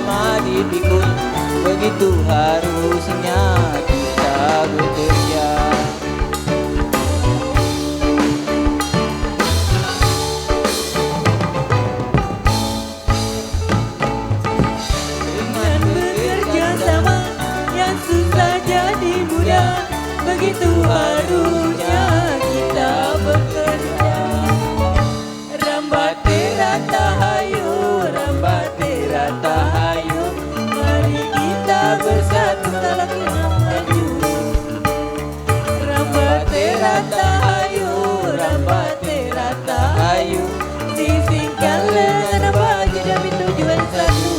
bersama dipikul. Begitu harusnya kita bekerja. Dengan bekerja sama yang susah jadi mudah. Begitu harusnya kita bekerja. Rambate ratahayu, rambate ratahayu, mari kita bersatu dalam maju. Rambate ratahayu, rambate ratahayu, sisingkan lengan baju demi tujuan satu.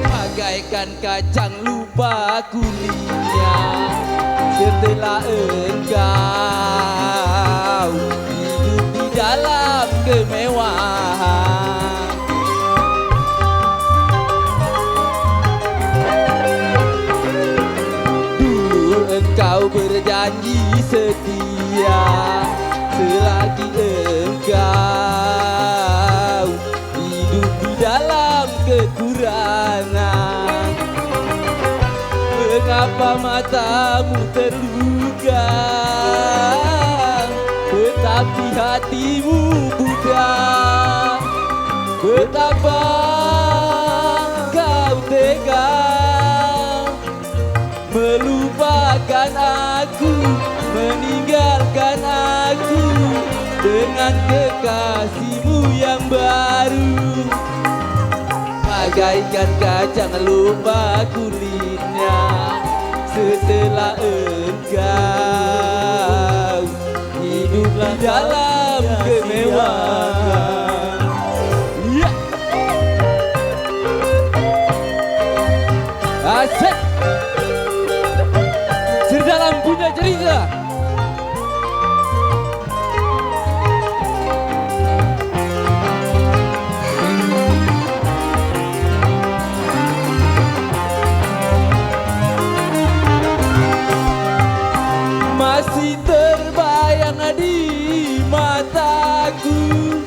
Bagaikan kacang lupa kulitnya setelah engkau hidup di dalam kemewahan. Dulu engkau berjanji setia selagi engkau hidup di dalam kekurangan. Mengapa matamu terluka, tetapi hatimu budak? Betapa kau tega melupakan aku, meninggalkan aku dengan kekasihmu yang baru. Bagaikan kacang lupa kulitnya setelah engkau hidup di dalam kemewahan. Yeah. Asik. Sedalam punya cerita. Masih terbayang di mataku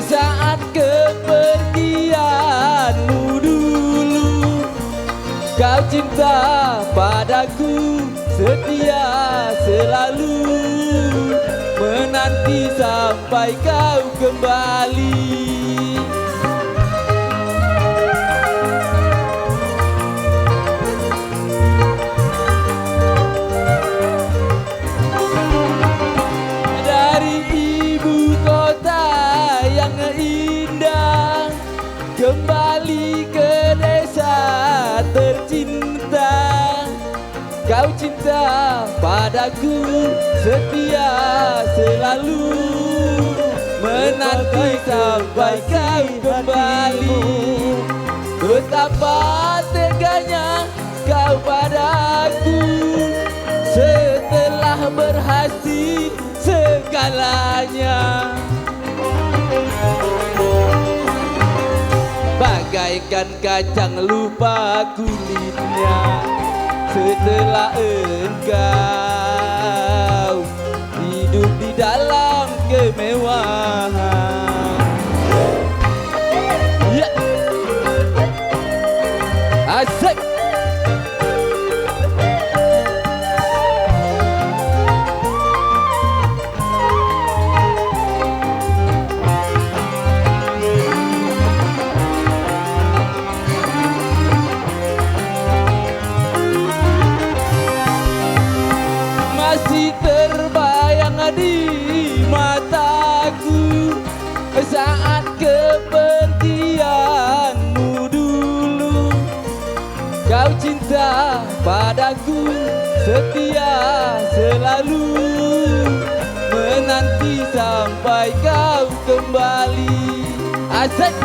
saat kepergianmu dulu. Kau cinta padaku, setia selalu, menanti sampai kau kembali. Kembali ke desa tercinta. Kau cinta padaku, setia selalu, menanti sampai kau kembali. Betapa teganya kau padaku setelah berhasil segalanya. Bagaikan kacang lupa kulitnya setelah engkau hidup di dalam kemewahan. Yeah. Asik. Masih terbayang di mataku saat kepergianmu dulu. Kau cinta padaku, setia selalu, menanti sampai kau kembali. Asik.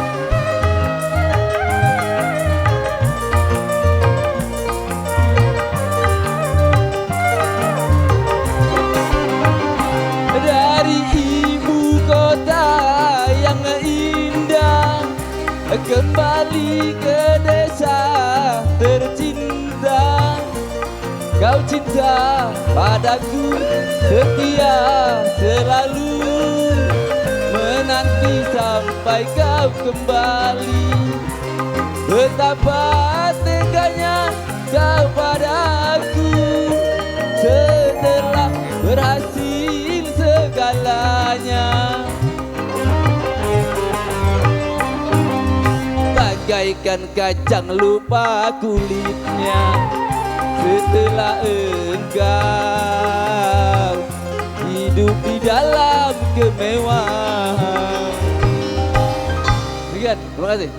Dari ibu kota yang indah, kembali ke desa tercinta. Kau cinta padaku, setia selalu, menanti sampai kau kembali. Betapa teganya kau padaku, setelah berhasil segalanya. Bagaikan kacang lupa kulitnya, setelah engkau hidup di dalam kemewahan. Sekian, terima kasih.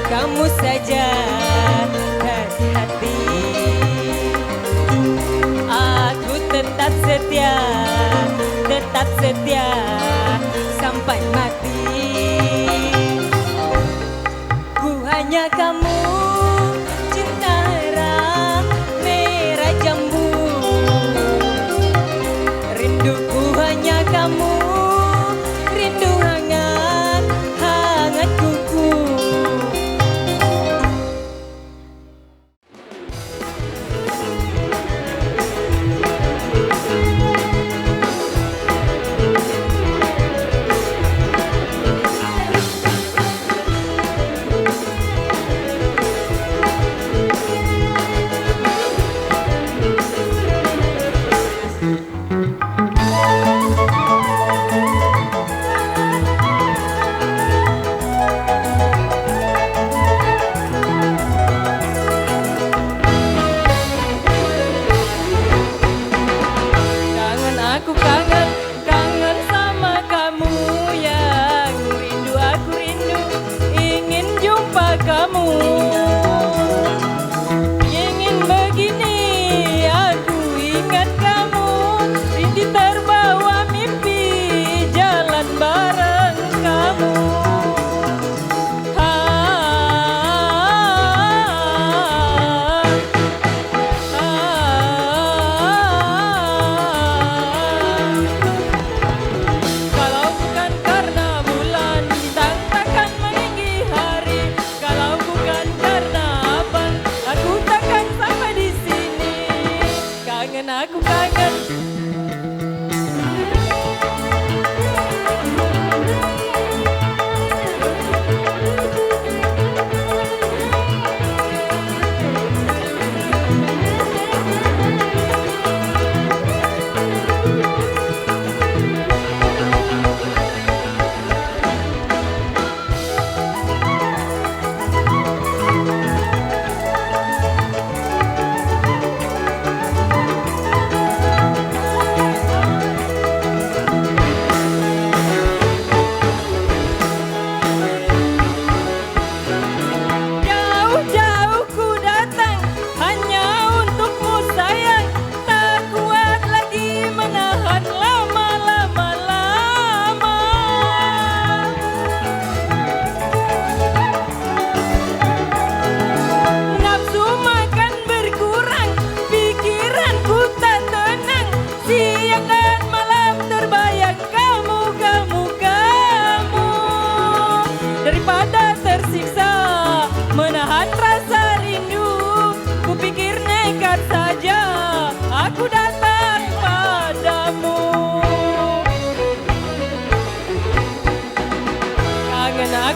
Kamu saja dari hati. Aku tetap setia sampai mati. Ku hanya kamu, cinta merah jambu. Rinduku hanya kamu, rindu hangat kuku.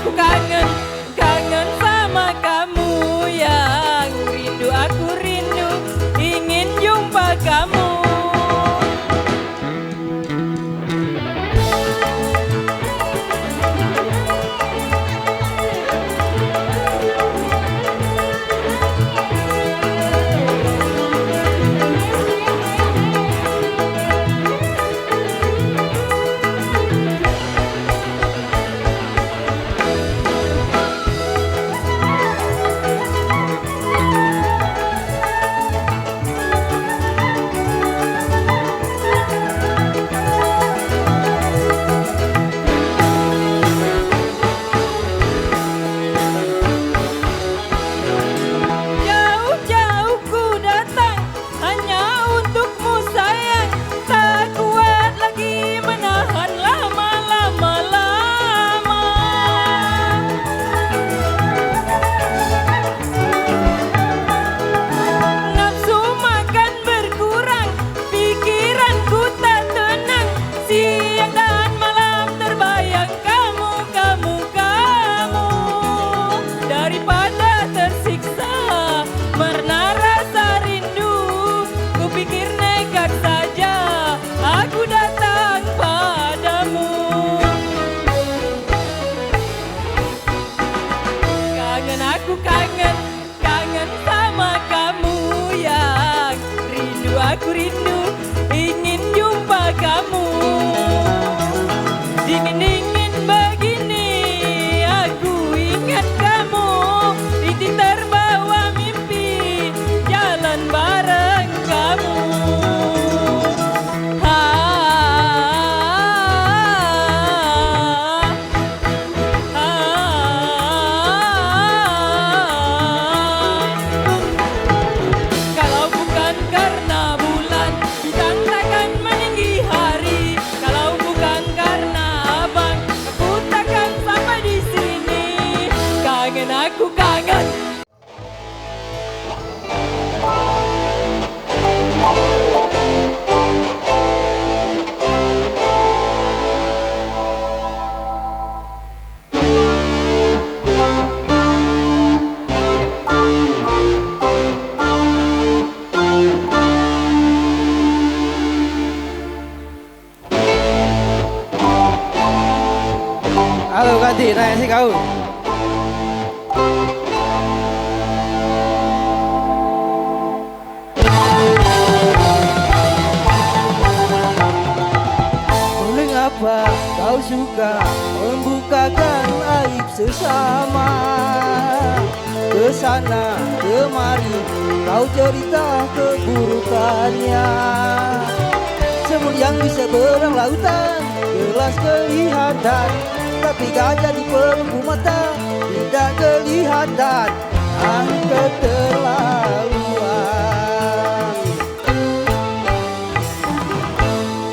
aku kangen, kangen sama kamu yang rindu, aku rindu, ingin jumpa kamu. Jauh-jauh ku datang hanya untukmu sayang, tak kuat lagi menahan lama-lama. Nafsu makan berkurang, pikiranku tak tenang, siang dan malam terbayang kamu. Daripada tersiksa karena rasa rindu, ku pikir nekat saja aku datang padamu. Kangen aku kangen, kangen sama kamu yang rindu, aku rindu, ingin jumpa kamu. Dingin-dingin begini aku ingat kamu, titik terbawa mimpi jalan bareng kamu. Kalau bukan karena bulan, bintang takkan meninggi hari. Kalau bukan karena abang, aku takkan sampai di sini. Kangen aku kangen. Halo ganti, nanya sih kau. Mengapa kau suka membukakan aib sesama? Kesana kemari kau cerita keburukannya. Semut yang bisa berenang lautan jelas kelihatan, tapi gajah di pelupuk mata tidak kelihatan. Keterlaluan.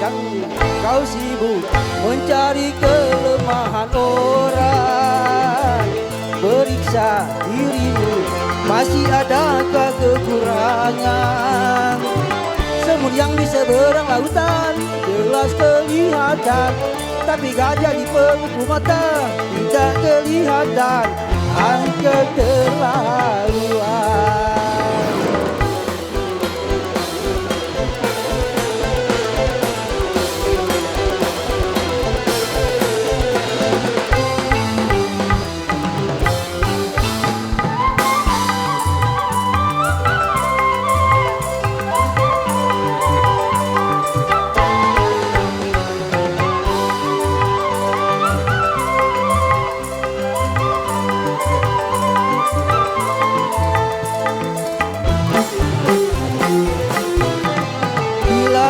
Yang kau sibuk mencari kelemahan orang, periksa dirimu, masih adakah kekurangan? Semut yang bisa berenang lautan jelas kelihatan, tapi gajah di pelupuk mata tidak kelihatan. Keterlaluan.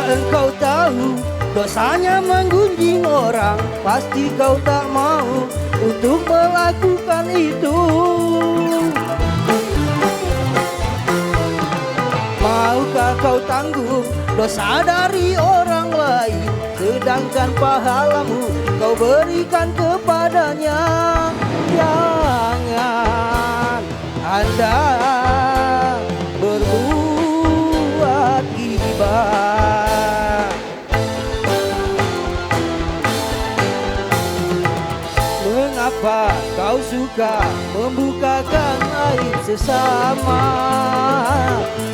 Engkau tahu dosanya menggunjing orang, pasti kau tak mau untuk melakukan itu. Maukah kau tanggung dosa dari orang lain, sedangkan pahalamu kau berikan kepadanya? Jangan Anda berbuat gibah. Mengapa kau kau suka membukakan aib sesama,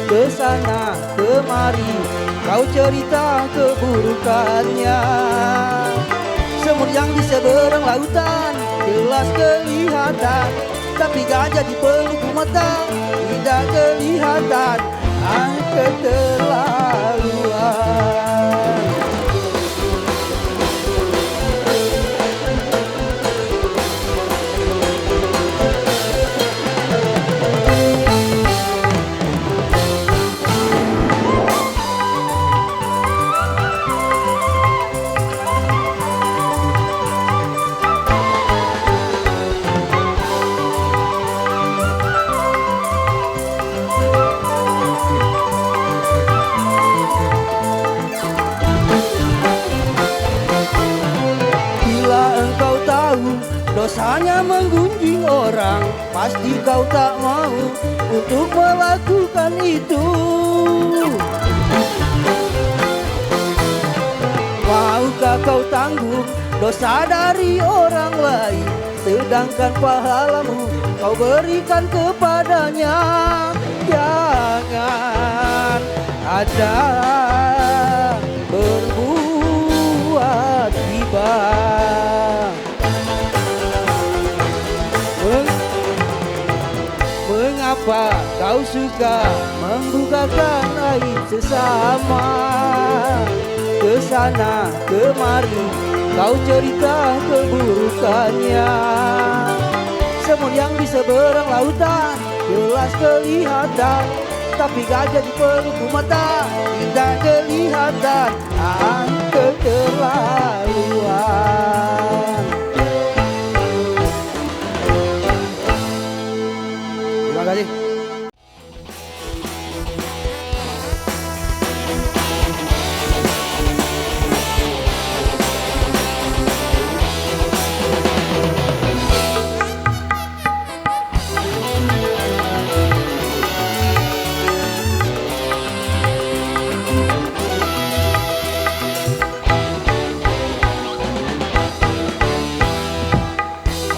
kesana kemari kau cerita keburukannya. Semut yang di seberang lautan jelas kelihatan, tapi gajah di pelupuk mata tidak kelihatan. Keterlaluan. Dosanya menggunjing orang, pasti kau tak mau untuk melakukan itu. Maukah kau tanggung dosa dari orang lain, sedangkan pahalamu kau berikan kepadanya? Jangan ada berbuat hibah. Mengapa kau suka membukakan aib sesama, kesana kemari kau cerita keburukannya. Semut yang di seberang lautan jelas kelihatan, tapi gajah di pelupuk mata tidak kelihatan. Keterlaluan. Terima kasih.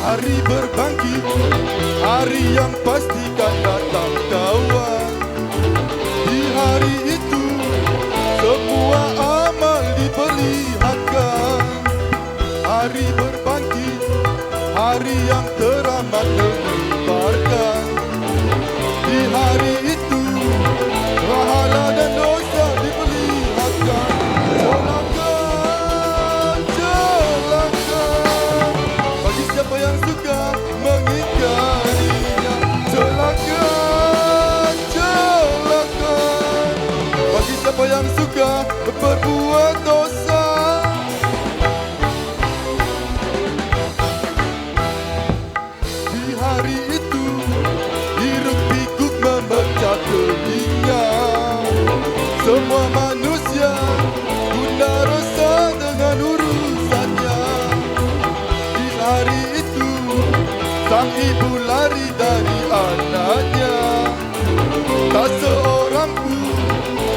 Hari berbangkit, hari yang pastikan datang kawan. Di hari itu semua amal diperlihatkan. Hari berbangkit, hari yang teramat menyebarkan. Di hari itu pahala dan dosa diperlihatkan. Siapa yang suka mengingkarinya, celaka, celaka. Bagi siapa yang suka berbuat dosa, di hari itu hiruk pikuk memecah telinga. Semua manusia guna rasa dengan urusannya. Hari itu sang ibu lari dari anaknya, tak seorang pun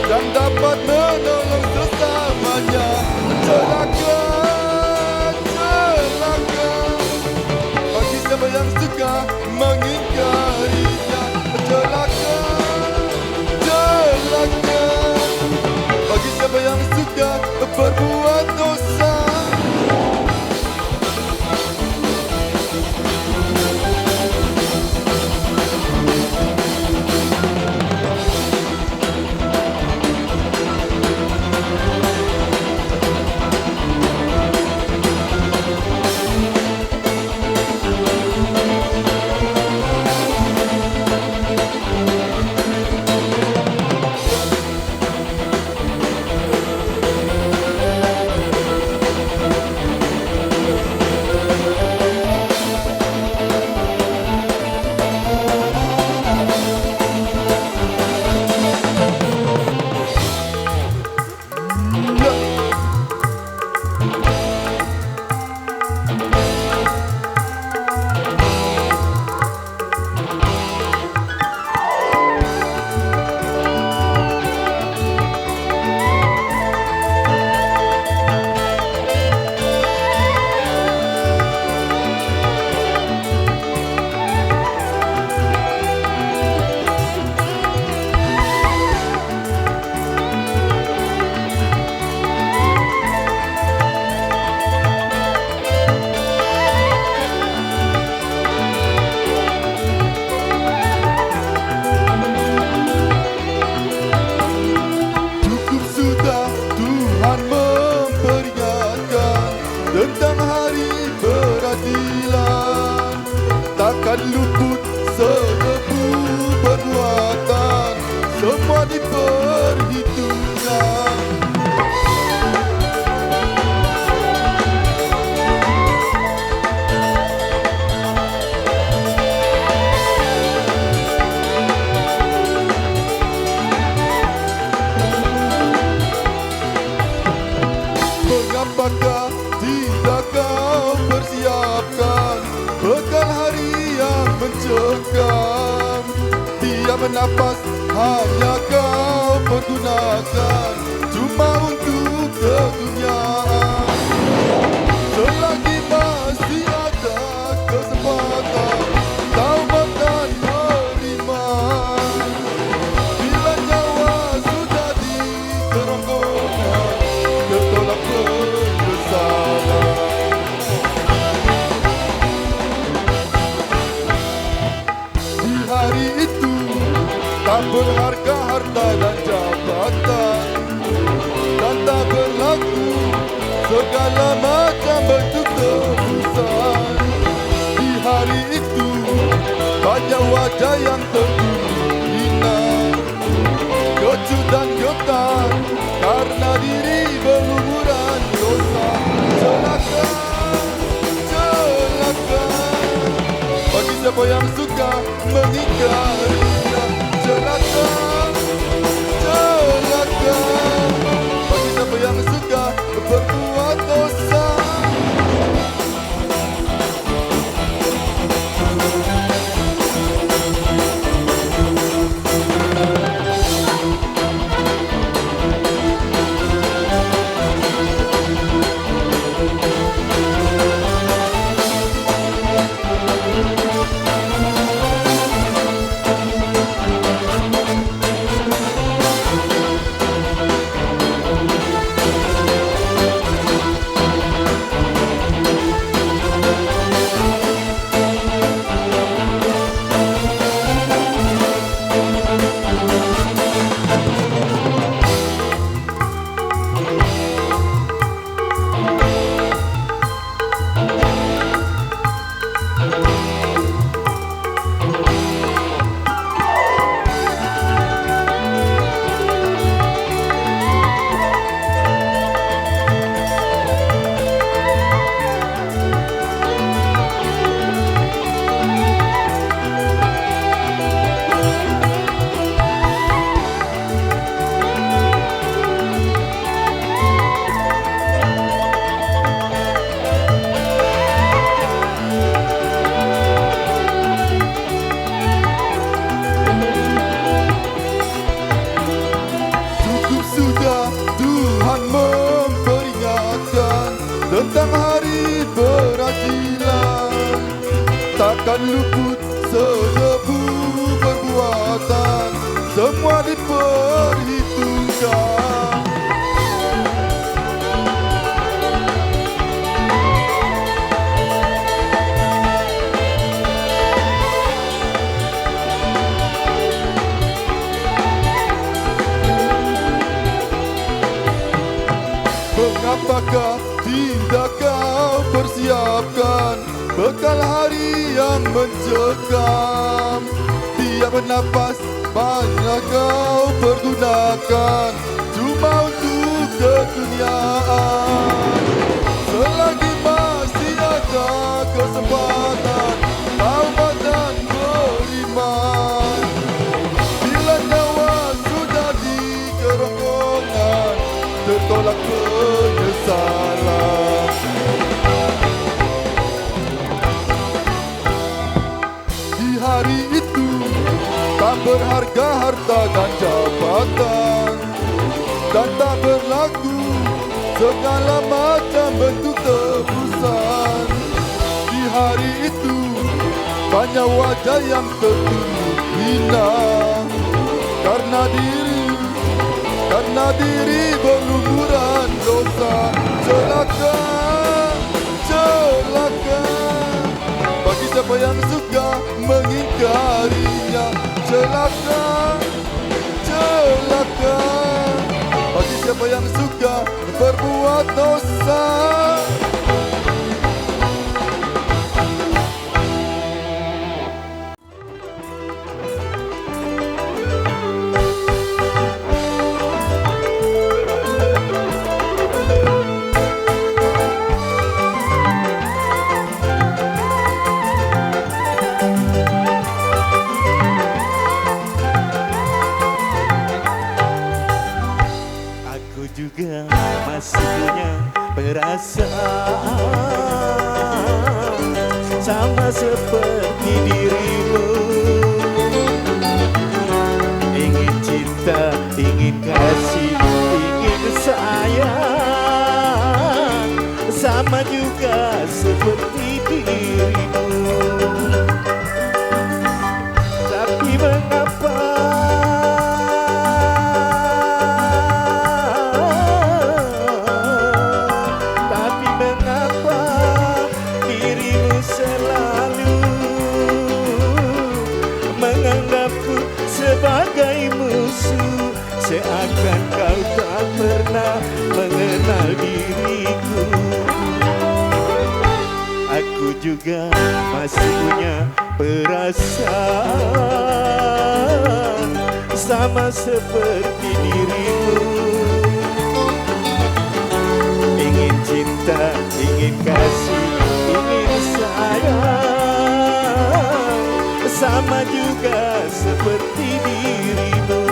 yang dapat menolong sesamanya. Celaka, celaka. Bagi siapa yang suka mengingkarinya, celaka, celaka. Bagi siapa yang suka berbuat dosa. luput sedebu perbuatan, semua diperhitungkan. Mengapakah tidak kau persiapkan bekal hari yang mencekam? Tiap napas hanya kau pergunakan cuma untuk keduniaan. Selagi masih ada kesempatan, taubat dan beriman. Bila nyawa sudah di kerongkongan, tertolak penyesalan. Di hari itu tak berharga harta dan jabatan, dan tak berlaku segala macam bentuk tebusan. Di hari itu banyak wajah yang tertutup hina, kecut dan getar karena diri berlumuran dosa. Celaka, celaka bagi siapa yang suka mengingkarinya. Celaka, celaka bagi siapa yang suka berbuat dosa. Tentang hari peradilan, takkan luput sedebu perbuatan, semua diperhitungkan. Mengapakah tidak kau persiapkan bekal hari yang mencekam? Tiap napas banyak kau pergunakan cuma untuk keduniaan. Selagi masih ada kesempatan, taubat dan beriman. Bila nyawa sudah di kerongkongan, tertolak penyesalan. Di hari itu tak berharga harta dan jabatan, dan tak berlaku segala macam bentuk tebusan. Di hari itu banyak wajah yang tertutup hina karena diri berlumuran dosa. Celaka, celaka bagi siapa yang suka mengingkarinya. Celaka, celaka bagi siapa yang suka berbuat dosa. sama seperti dirimu. Ingin cinta, ingin kasih, ingin sayang, sama juga seperti dirimu. Tapi mengapa dirimu selalu menganggapku sebagai musuh, seakan kau tak pernah mengenal diriku. Aku juga masih punya perasaan sama seperti dirimu. Ingin cinta, ingin kasih, ingin sayang, sama juga seperti dirimu.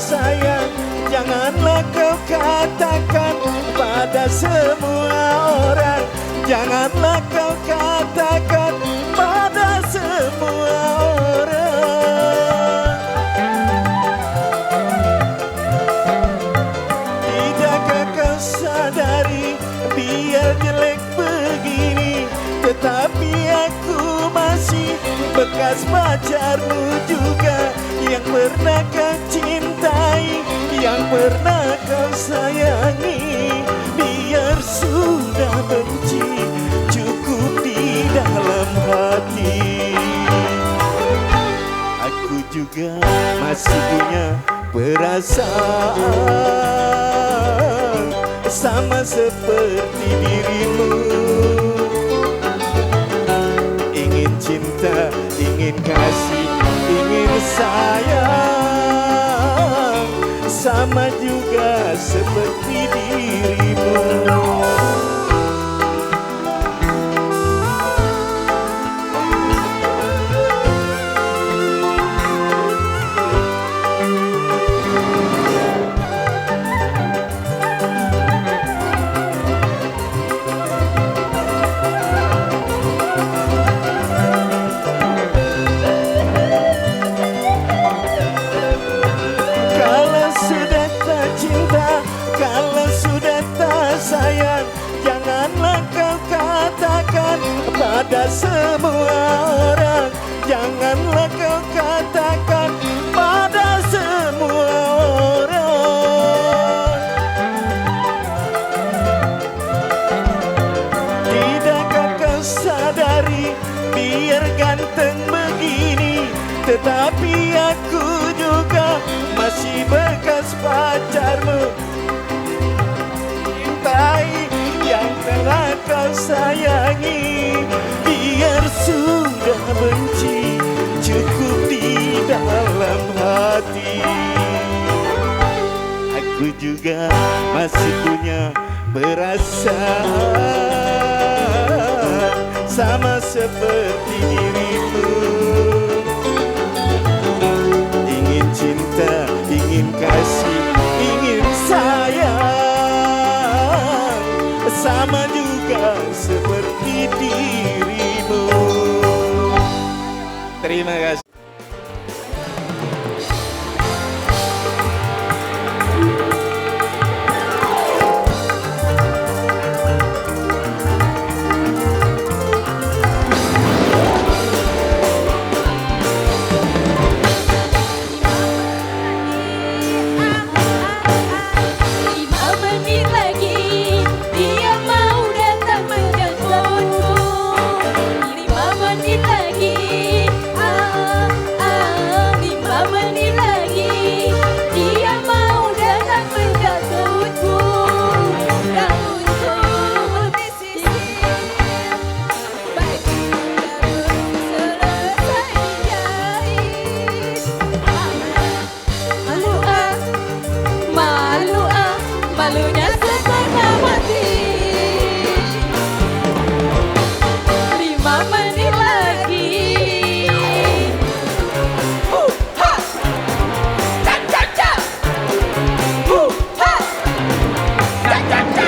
Sayang, janganlah kau katakan pada semua orang. Janganlah kau katakan pada semua orang. Tidakkah kau sadari biar jelek begini, tetapi aku masih bekas pacarmu juga, yang pernah kau cintai, yang pernah kau sayangi. Biar sudah benci, cukup di dalam hati. Aku juga masih punya perasaan sama seperti dirimu. Ingin cinta, ingin kasih, ingin sayang, sama juga seperti dirimu. Sayang, janganlah kau katakan pada semua orang. Janganlah kau katakan pada semua orang. Tidakkah kau sadari biar ganteng begini, tetapi aku juga masih bekas pacarmu. Yang telah kau sayangi, biar sudah benci, cukup di dalam hati. Aku juga masih punya perasaan sama seperti dirimu. Ingin cinta, ingin kasih, ingin sayang, sama juga seperti dirimu. Terima kasih. Lagi malunya setengah mati. 5 menit lagi. Ha! Ca ca ca. Ha! Ca ca ca.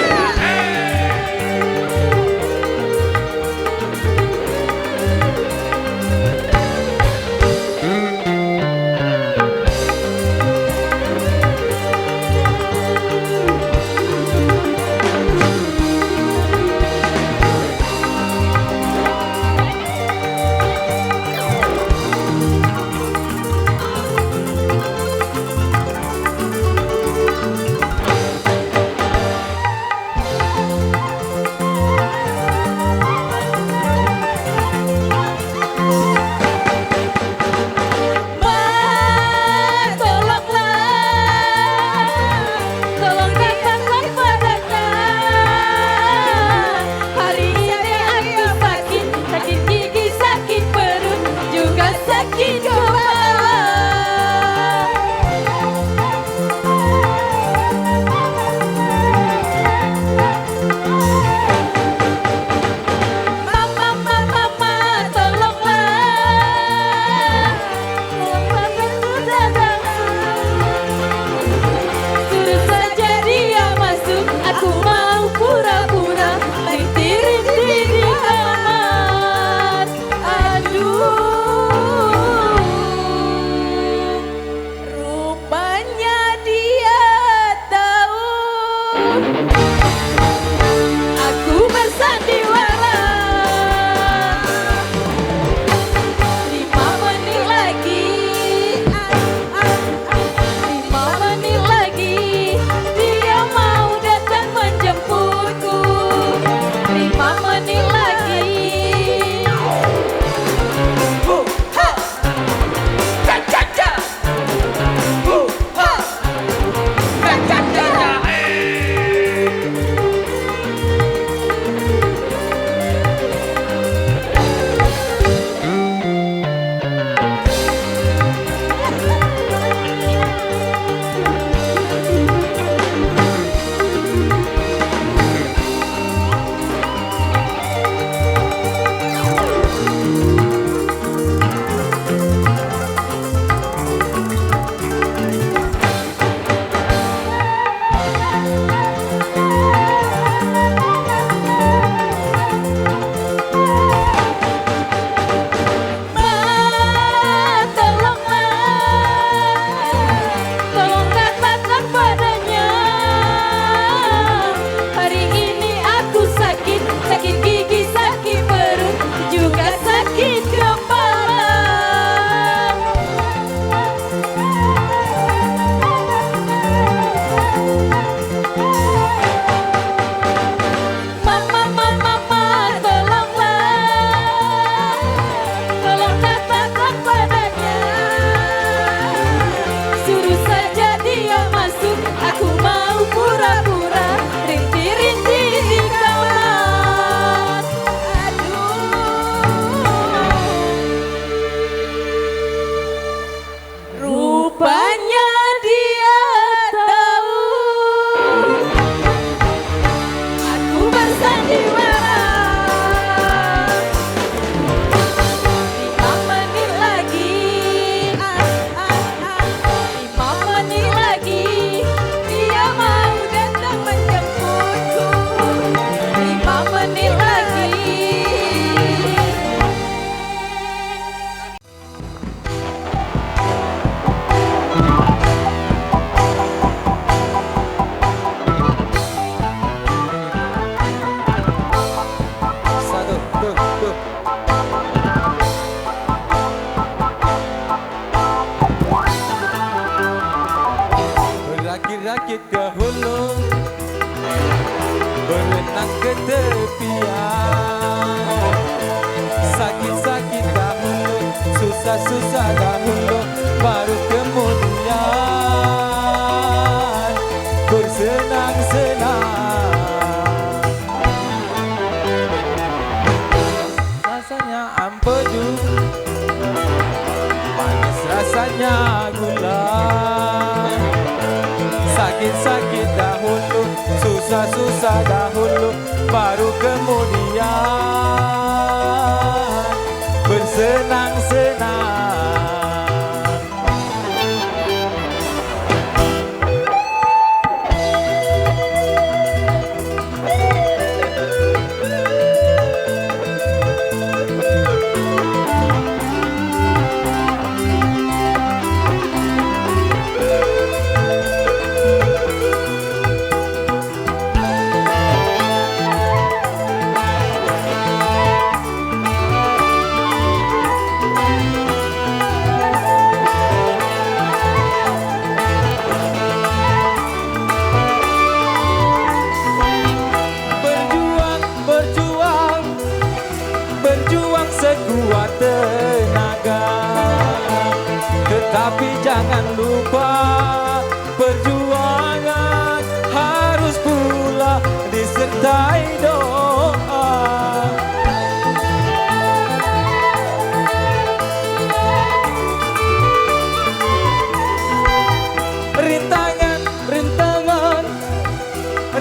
Rakit ke hulu, berenang ke tepian. Sakit-sakit dahulu, susah-susah dahulu, baru kemudian bersenang-senang. Rasanya ampedu, manis rasanya gula. Sakit-sakit dahulu, susah-susah dahulu, baru kemudian bersenang-senang. Berjuang sekuat tenaga, tetapi jangan lupa perjuangan harus pula disertai doa.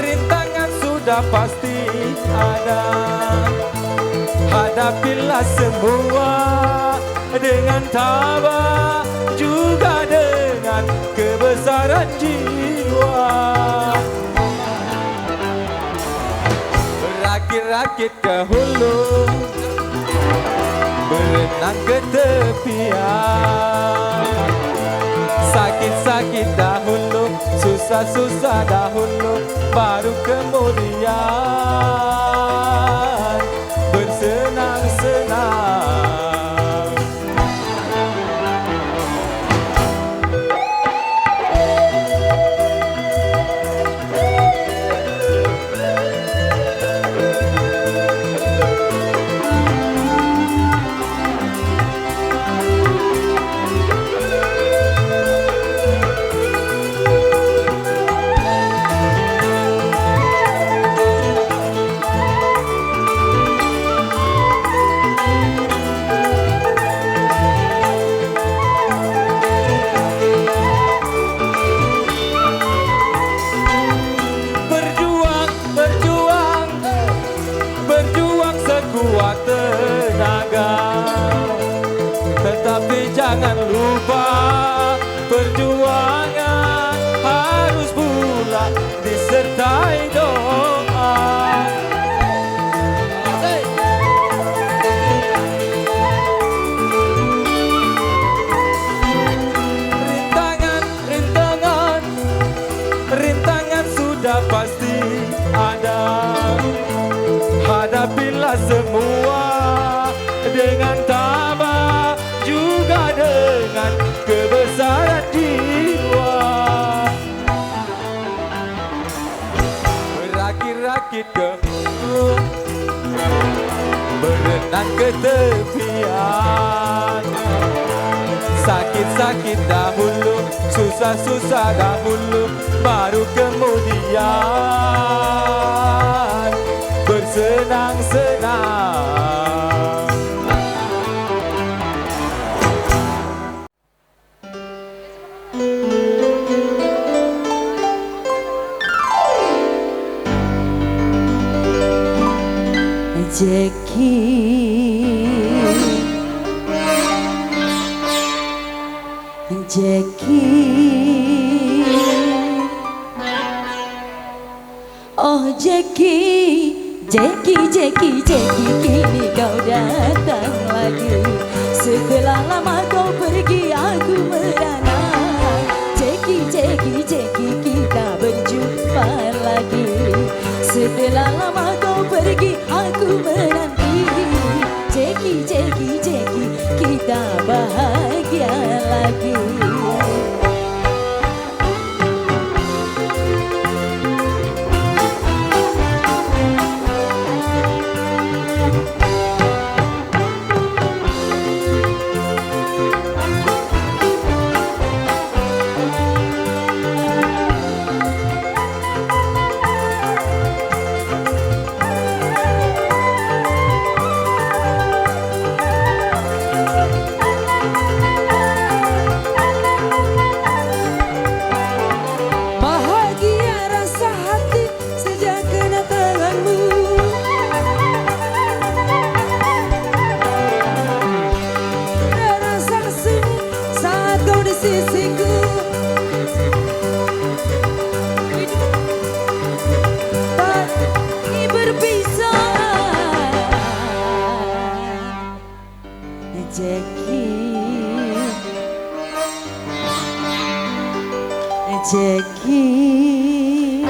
Rintangan sudah pasti ada. Hadapilah semua dengan tabah, juga dengan kebesaran jiwa. Berakit-rakit ke hulu, berenang ke tepian. Sakit-sakit dahulu, susah-susah dahulu, baru kemudian bersenang-senang. Sekuat tenaga, tetapi jangan lupa perjuangan harus pula disertai doa. Rintangan sudah pasti ada. Hadapilah semua dengan tabah, juga dengan kebesaran jiwa. Berakit-rakit ke hulu, berenang ke tepian. Sakit-sakit dahulu, susah-susah dahulu, baru kemudian bersenang-senang. Jackie, oh Jackie, kini kau datang lagi. Setelah lama kau pergi, aku merana. Jackie, kita berjumpa lagi. Setelah lama kau pergi, aku menanti. Jackie, kita bahagia lagi. Jackie,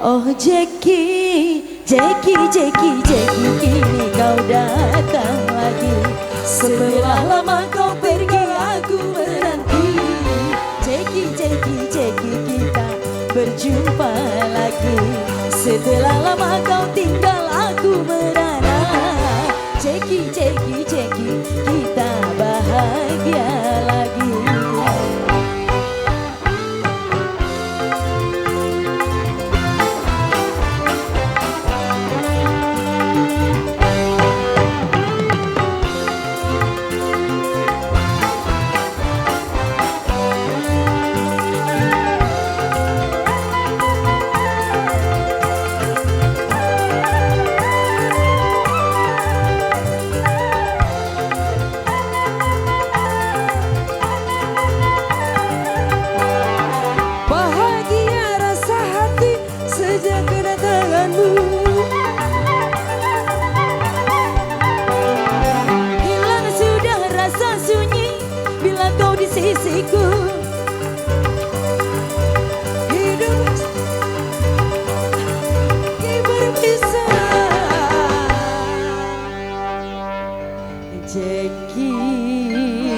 oh Jackie, Jackie, kini kau datang lagi. Setelah lama kau pergi aku menanti. Jackie, kita berjumpa lagi. Setelah lama kau tinggal aku merana. Jackie, kita bahagia lagi. Hilang sudah rasa sunyi bila kau di sisiku. Hidup berpisah. Jackie,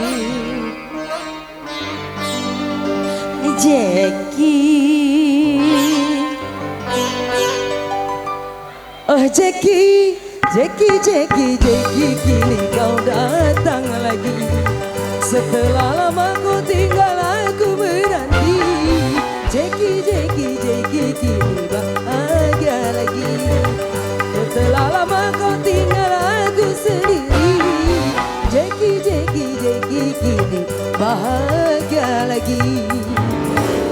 oh Jackie, kini kau datang lagi. Setelah lama kau tinggal aku menanti. Jackie, kini bahagia lagi. Setelah lama kau tinggal aku sendiri. Jackie, kini bahagia lagi.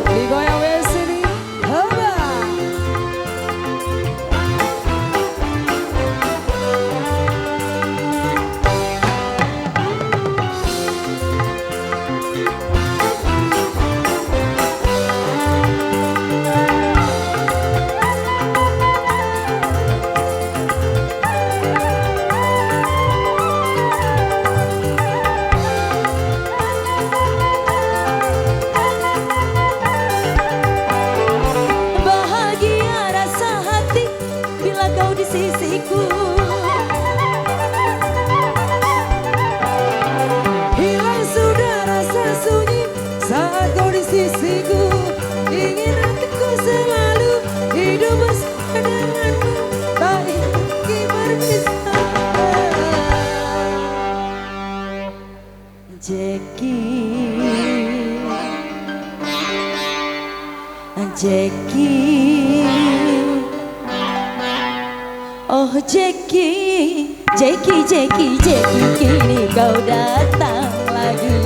Digoyang sini, haba. Sisiku, hilang sudah rasa sunyi saat kau di sisiku. Ingin hatiku selalu hidup bersama denganmu, tak ingin berpisah. Jackie, oh Jackie, kini kau datang lagi.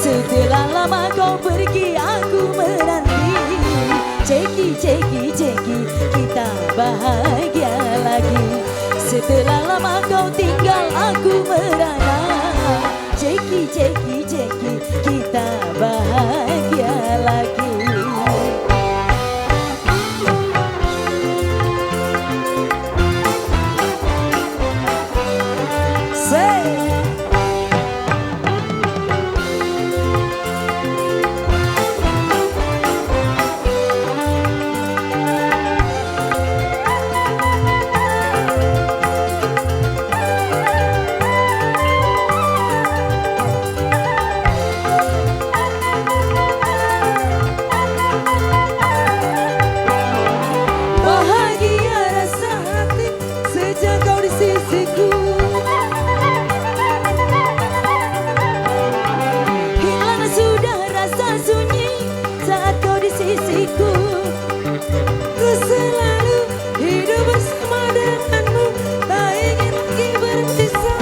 Setelah lama kau pergi aku menanti. Jackie, kita bahagia lagi. Setelah lama kau tinggal aku merana. Jackie, kita bahagia lagi. Ku selalu hidup bersama denganmu, tak ingin lagi berpisah.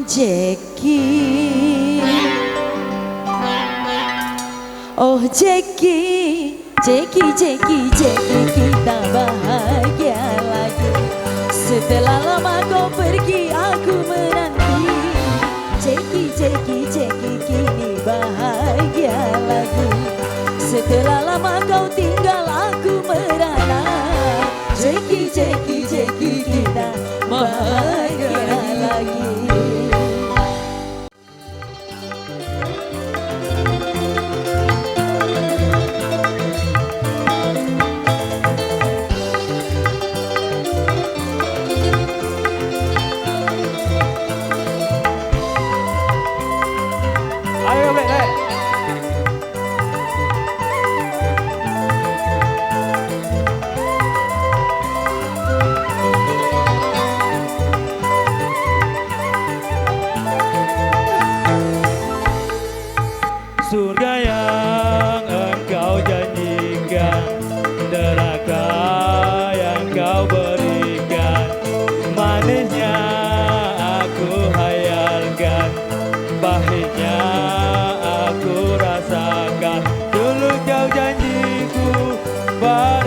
Jackie, oh Jackie, kita bahagia lagi. Setelah lama kau pergi aku menanti. Jackie, kini bahagia lagi. Setelah lama kau tinggal aku merana. Jackie,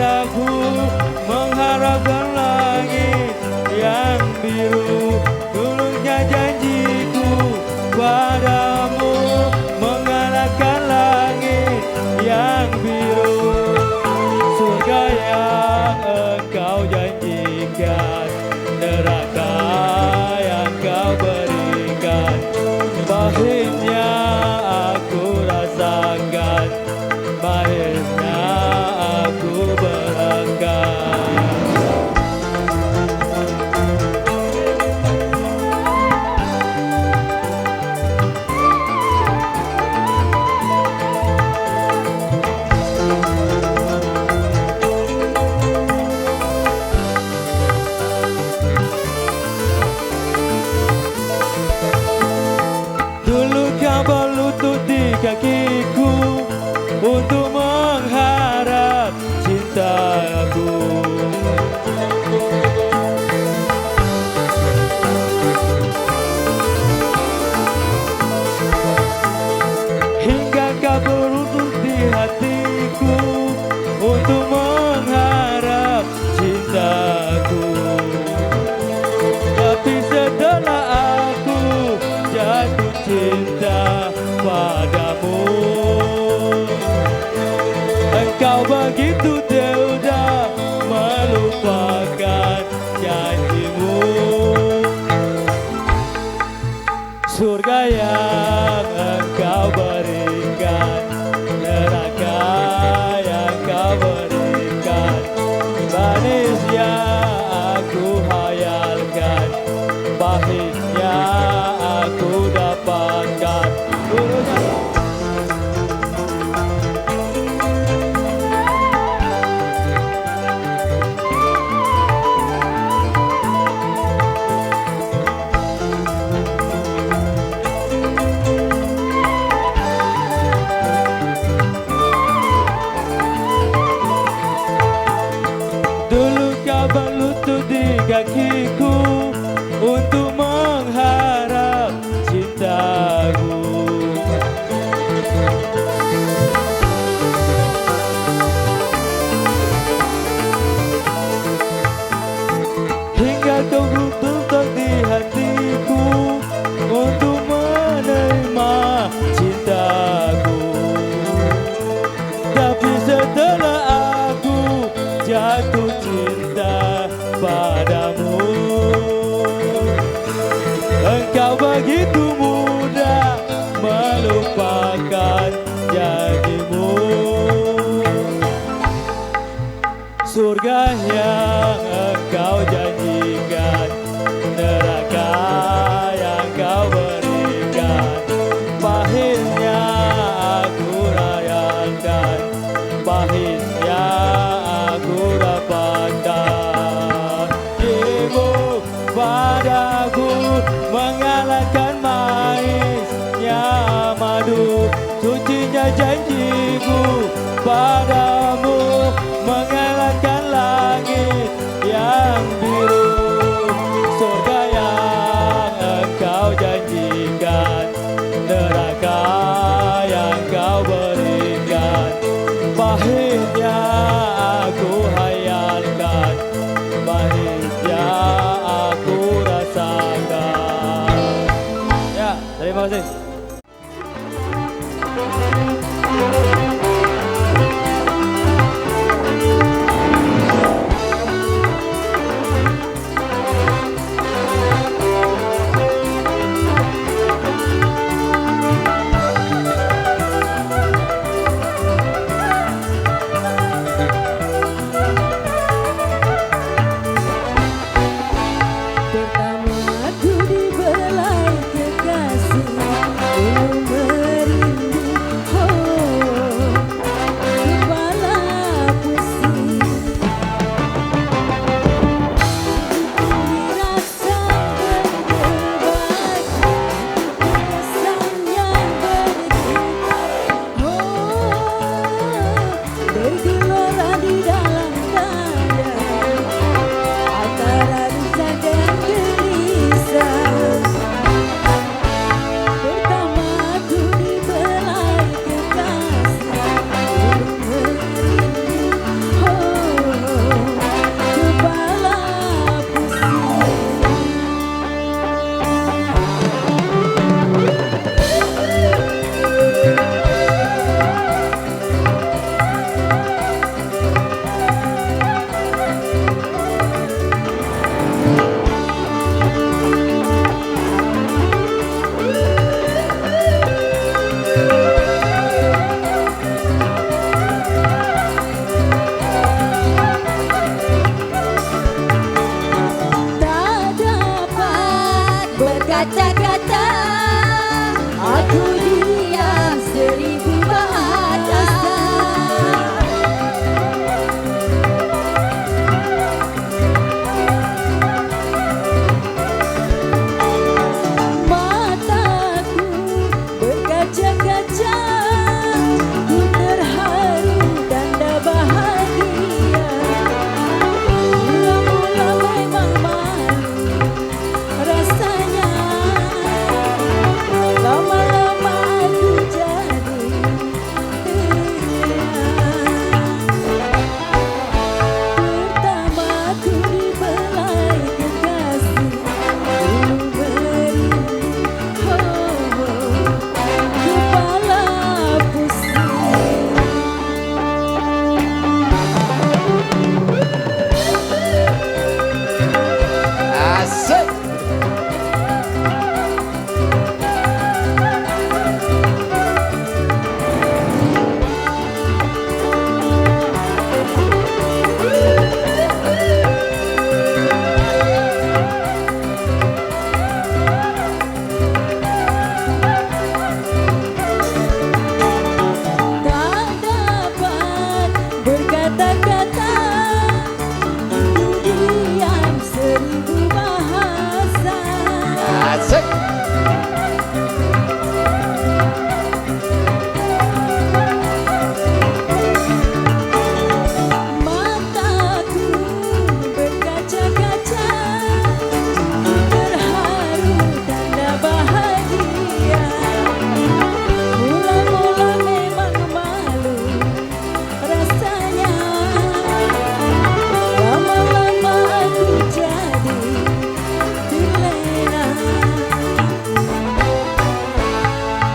padaku, mengharapkan langit yang biru. Tulusnya janjiku padamu, mengalahkan langit yang biru. Surga yang engkau janjikan, neraka yang kau berikan. Pahitnya aku rasakan, manisnya aku berangkat. Dulu kau berlutut di kakiku untuk mengharap cintaku. Hingga kau berlutut di hatiku untuk mengharap cintaku. Tapi setelah aku jatuh cinta padamu, engkau begitu tega melupakan janjimu. Surga yang engkau berikan, neraka yang kau berikan. Manisnya aku hayalkan, pahitnya aku dapatkan. Dulu kau berlutut di kakiku untuk mengharap cintaku. Hingga kau berlutut di hatiku untuk menerima cintaku. Tapi setelah aku jatuh cinta padamu, engkau begitu mudah melupakan janjimu. Surga yang engkau janjikan, neraka yang kau berikan. Pahitnya aku rayakan, pahitnya aku dapatkan. Ibu padaku mengalahkan manisnya madu. Sucinya janjiku padamu, mengalahkan langit yang biru. Surga yang berkata-kata, aku diam 1000 bahasa. Mataku berkaca-kaca, ku terharu tanda bahagia. Mula-mula memang malu rasanya, lama-lama aku jadi pertama ku dibelai kekasih, kepala pusing. Asik. Tak dapat berkata-kata, ku diam 1000 bahasa. Asik. Mataku berkaca-kaca, terharu tanda bahagia. Mula-mula memang malu rasanya, lama-lama aku jadi terlena.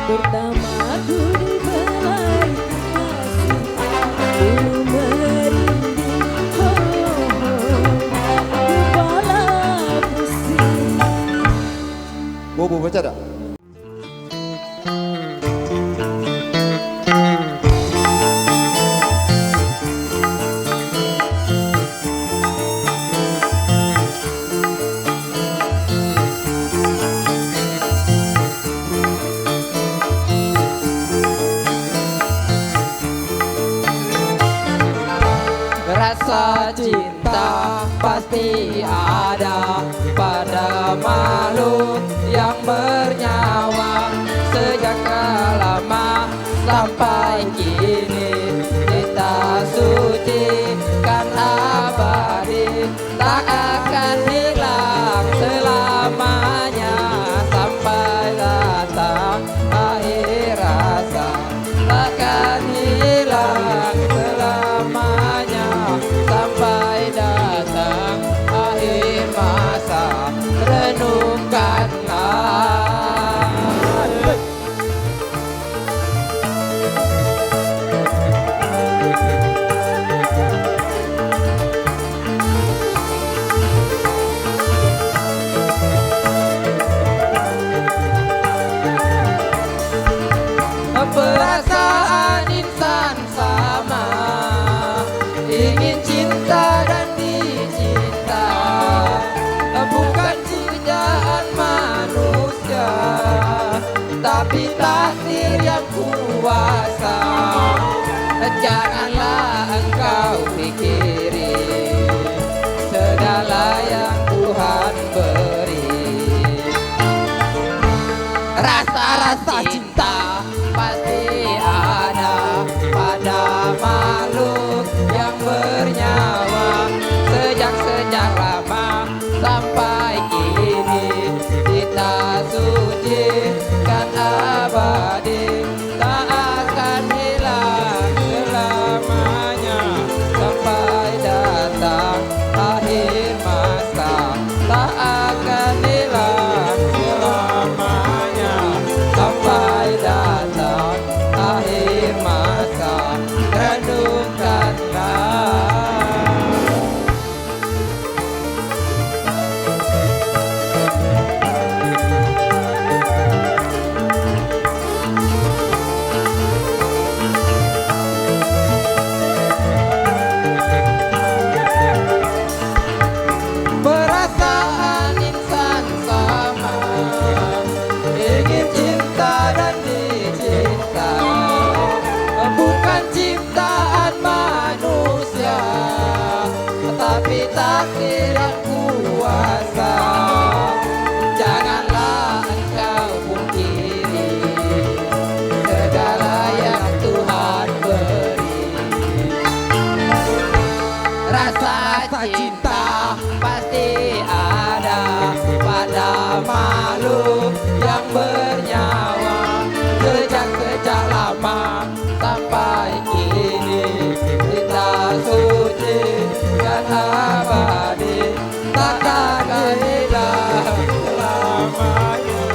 Pertama aku dibelai kasih, bulu merinding, kepala pusing. Bobo baca dah. Rasa cinta pasti ada pada makhluk yang bernyawa. Sejak lama sampai kini kita suci kan abadi, tak akan hilang selamanya sampai datang akhir rasa. Takkan hilang selamanya sampai datang akhir masa. Renungkanlah. Perasaan insan sama, ingin cinta dan dicinta, bukan ciptaan manusia, tapi takdir yang kuasa. Janganlah engkau pikiri segala yang Tuhan beri. Rasa-rasa cinta pasti ada pada makhluk yang bernyawa. Sejak lama sampai kini kita suci kan abadi, tak akan hilang selamanya sampai tapi takdir yang kuasa. Janganlah engkau pungkiri segala yang Tuhan beri. Rasa cinta pasti ada pada makhluk yang bernyawa. Sejak lama sampai kini kita suci dan abadi, takkan hilang selamanya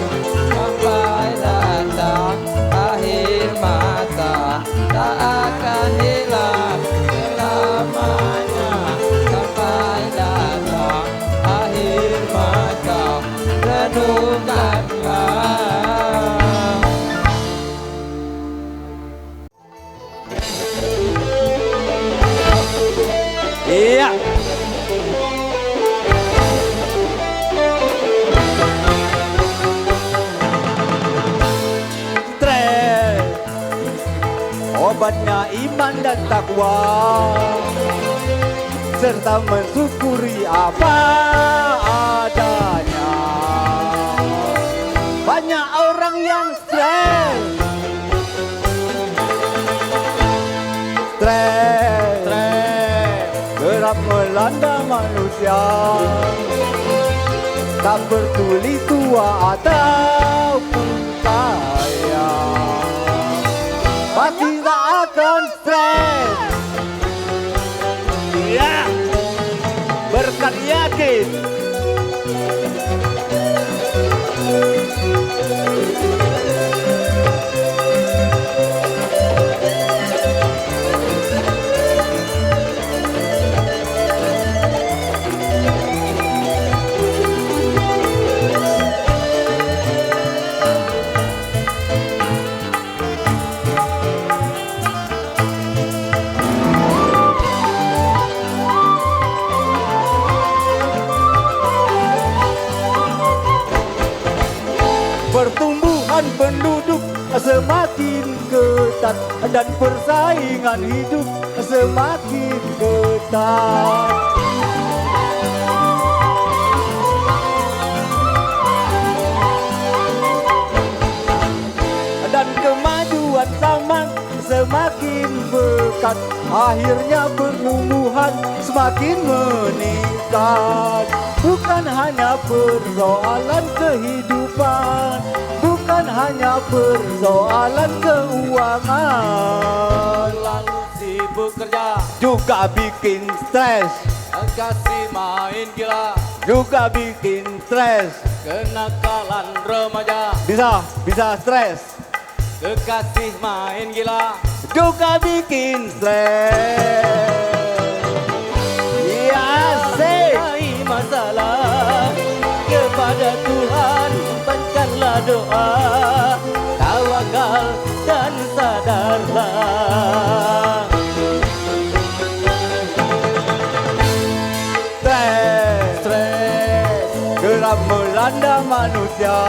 sampai datang akhir masa. Tak akan hilang selamanya sampai datang akhir masa. Renungkanlah. Iya. Stres, obatnya iman dan takwa, serta mensyukuri apa adanya. Banyak orang yang stres, kerap melanda manusia, tak peduli tua ataupun kaya, pasti tak akan stres. Ya, berkat yakin. Pertumbuhan penduduk semakin ketat dan persaingan hidup semakin ketat. Dan kemajuan zaman semakin pekat, akhirnya pertumbuhan semakin meningkat. Bukan hanya persoalan kehidupan, bukan hanya persoalan keuangan. Lalu sibuk kerja, Juga bikin stres, kasih main gila, juga bikin stres. kenakalan remaja, Bisa stres, kekasih main gila. juga bikin stres. Ya asik. Masalah kepada Tuhan, panjatkanlah doa, tawakal dan sadarlah. Stres kerap melanda manusia,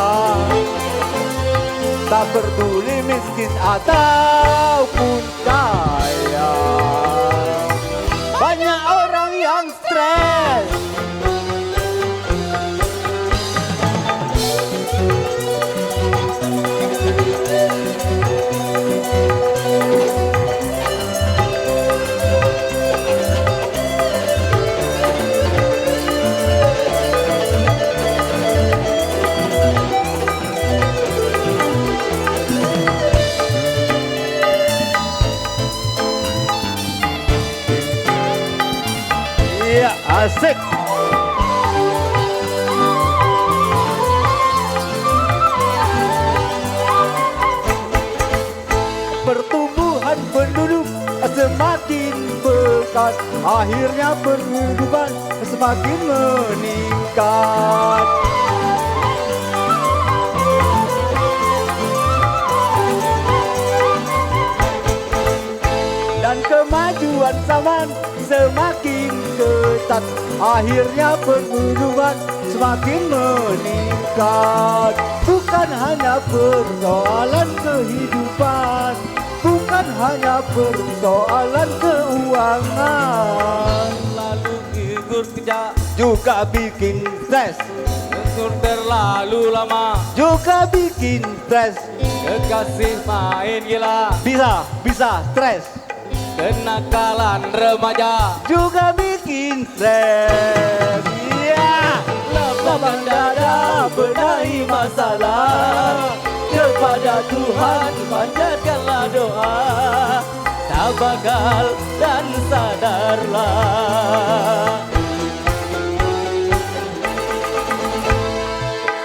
tak peduli miskin ataupun kaya. Banyak orang yang stres. Iya, asik. Pertumbuhan penduduk semakin pekat, akhirnya perhidupan semakin meningkat. Dan kemajuan zaman semakin ketat, akhirnya pertumbuhan semakin meningkat. Bukan hanya persoalan kehidupan, bukan hanya persoalan keuangan. Lalu mundur kejap, juga bikin stres, lentur terlalu lama, juga bikin stres. kekasih main gila, Bisa stres, kenakalan remaja, juga bikin stres. Iya, lapangkan dada benahi masalah, kepada Tuhan panjatkanlah doa, tawakal dan sadarlah.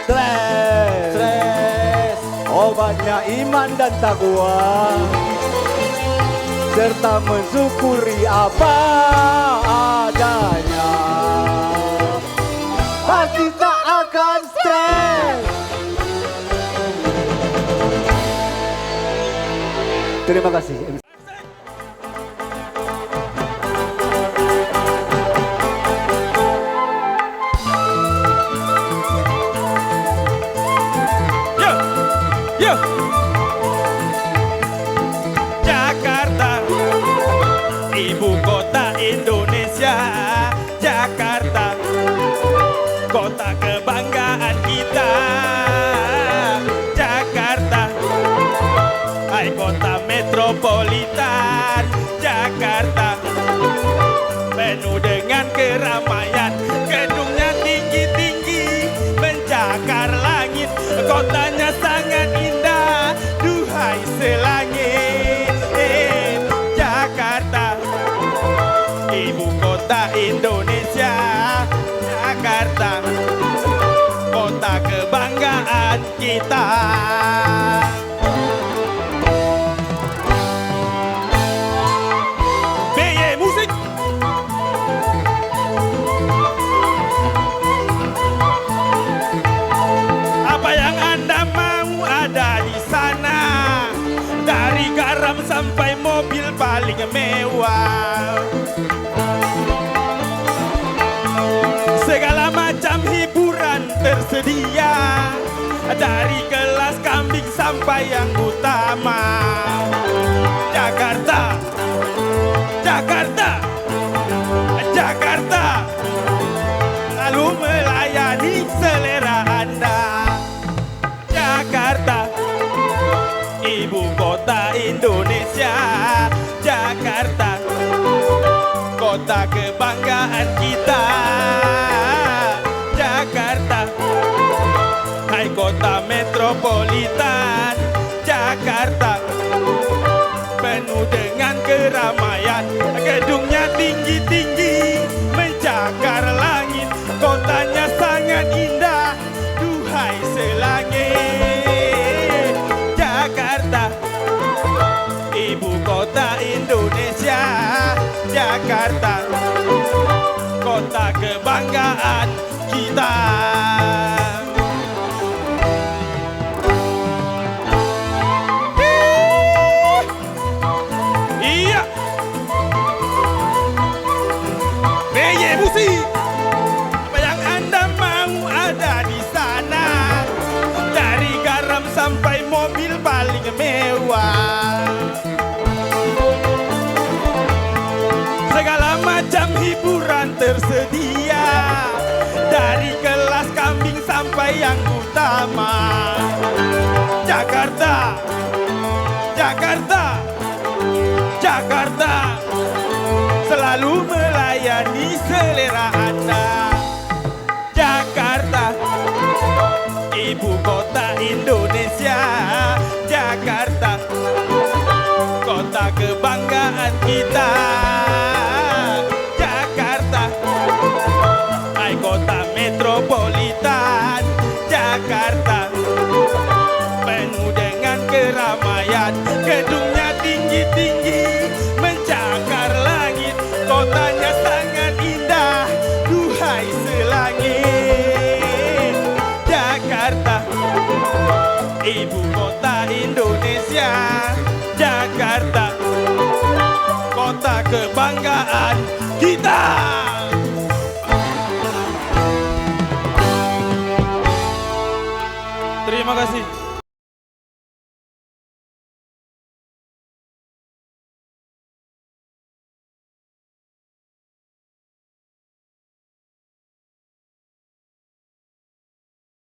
stres, obatnya iman dan takwa, serta mensyukuri apa adanya. Pasti tak akan stres. Terima kasih. Yo. Jakarta, ibu kota Indonesia. Jakarta, kota kebanggaan kita. Jakarta, hai kota metropolitan. Jakarta, penuh dengan keramaian, gedungnya tinggi-tinggi mencakar langit, kotanya sangat indah, duhai selangit. Jakarta, ibu kota Indonesia. Jakarta, kota kebanggaan kita. BY Musik. Apa yang Anda mau ada di sana, dari garam sampai mobil paling mewah. Segala macam hiburan tersedia, dari kelas kambing sampai yang utama. Jakarta, Jakarta, Jakarta, selalu melayani selera Anda. Jakarta, ibu kota Indonesia. Jakarta, kota kebanggaan kita. Jakarta, hai kota metropolitan. Jakarta, penuh dengan keramaian, gedungnya tinggi-tinggi mencakar langit, kotanya sangat indah, duhai selangit. Jakarta, ibu kota Indonesia. Jakarta, kota kebanggaan kita. Iya, BY Musik. Apa yang Anda mau ada di sana, dari garam sampai mobil paling mewah. Segala macam hiburan tersedia, dari kelas kambing sampai yang utama. Jakarta, Jakarta, Jakarta, selalu melayani selera Anda. Jakarta, ibu kota Indonesia. Jakarta, kota kebanggaan kita. Jakarta, hai kota metropolitan. Jakarta, penuh dengan keramaian, gedungnya tinggi-tinggi mencakar langit, kotanya sangat indah, duhai selangit. Jakarta, ibu kota Indonesia. Jakarta, kota kebanggaan kita. Terima kasih.